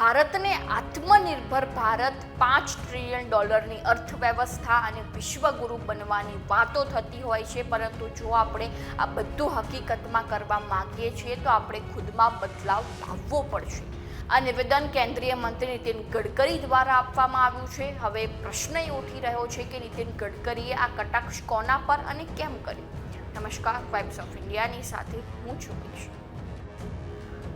ભારતને આત્મનિર્ભર ભારત $5 ટ્રિલિયન અર્થવ્યવસ્થા અને વિશ્વગુરુ બનવાની વાતો થતી હોય છે, પરંતુ જો આપણે આ બધું હકીકતમાં કરવા માંગીએ છીએ તો આપણે ખુદમાં બદલાવ લાવવો પડશે. આ નિવેદન કેન્દ્રીય મંત્રી નીતિન ગડકરી દ્વારા આપવામાં આવ્યું છે. હવે પ્રશ્ન એ ઉઠી રહ્યો છે કે નીતિન ગડકરીએ આ કટાક્ષ કોના પર અને કેમ કર્યું? નમસ્કાર, વાઇબ્સ ઓફ ઇન્ડિયાની સાથે હું છું નિશા.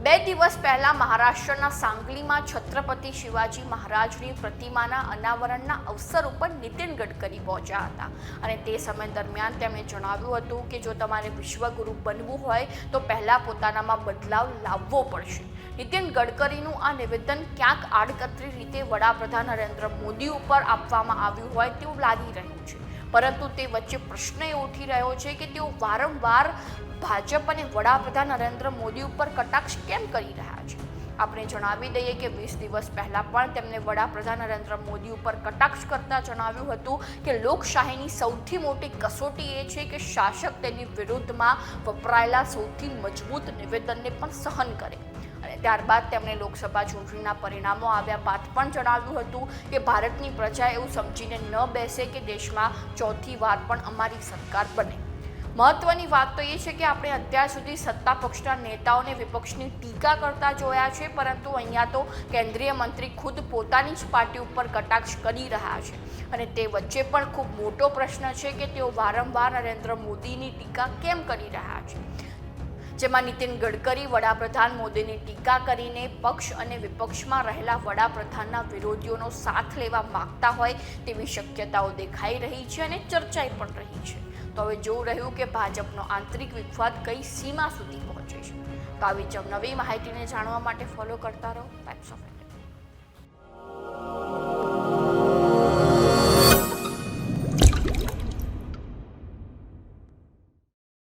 2 દિવસ પહેલા મહારાષ્ટ્રના સાંગલીમાં છત્રપતિ શિવાજી મહારાજની પ્રતિમાના અનાવરણના અવસર ઉપર નીતિન ગડકરી પહોંચ્યા હતા અને તે સમય દરમિયાન તેમણે જણાવ્યું હતું કે જો તમારે વિશ્વગુરુ બનવું હોય તો પહેલા પોતાનામાં બદલાવ લાવવો પડશે. નીતિન ગડકરીનું આ નિવેદન ક્યાંક આડકતરી રીતે વડાપ્રધાન નરેન્દ્ર મોદી ઉપર આપવામાં આવ્યું હોય તેવું લાગી રહ્યું છે, પરંતુ તે વચ્ચે પ્રશ્ન એ ઉઠી રહ્યો છે કે તેઓ વારંવાર ભાજપ અને વડાપ્રધાન નરેન્દ્ર મોદી ઉપર કટાક્ષ કેમ કરી રહ્યા છે. આપણે જણાવી દઈએ કે 20 દિવસ પહેલા પણ તેમને વડાપ્રધાન નરેન્દ્ર મોદી ઉપર કટાક્ષ કરતા જણાવ્યું હતું કે લોકશાહીની સૌથી મોટી કસોટી એ છે કે શાસક તેની વિરુદ્ધમાં વપરાયેલા સૌથી મજબૂત નિવેદનને પણ સહન કરે. અને ત્યારબાદ તેમણે લોકસભા ચૂંટણીના પરિણામો આવ્યા બાદ પણ જણાવ્યું હતું કે ભારતની પ્રજા એવું સમજીને ન બેસે કે દેશમાં ચોથી વાર પણ અમારી સરકાર બને. મહત્વની વાત તો એ છે કે આપણે અત્યાર સુધી સત્તા પક્ષના નેતાઓને વિપક્ષની ટીકા કરતા જોયા છે, પરંતુ અહીંયા તો કેન્દ્રીય મંત્રી ખુદ પોતાની જ પાર્ટી ઉપર કટાક્ષ કરી રહ્યા છે. અને તે વચ્ચે પણ ખૂબ મોટો પ્રશ્ન છે કે તેઓ વારંવાર નરેન્દ્ર મોદીની ટીકા કેમ કરી રહ્યા છે, જેમાં નીતિન ગડકરી વડાપ્રધાન મોદીની ટીકા કરીને પક્ષ અને વિપક્ષમાં રહેલા વડાપ્રધાનના વિરોધીઓનો સાથ લેવા માંગતા હોય તેવી શક્યતાઓ દેખાઈ રહી છે અને ચર્ચાઈ પણ રહી છે. તો હવે જોવું રહ્યું કે ભાજપનો આંતરિક વિખવાદ કઈ સીમા સુધી પહોંચે છે. તો આવી જ નવી માહિતીને જાણવા માટે ફોલો કરતા રહો વાઇબ્સ ઓફ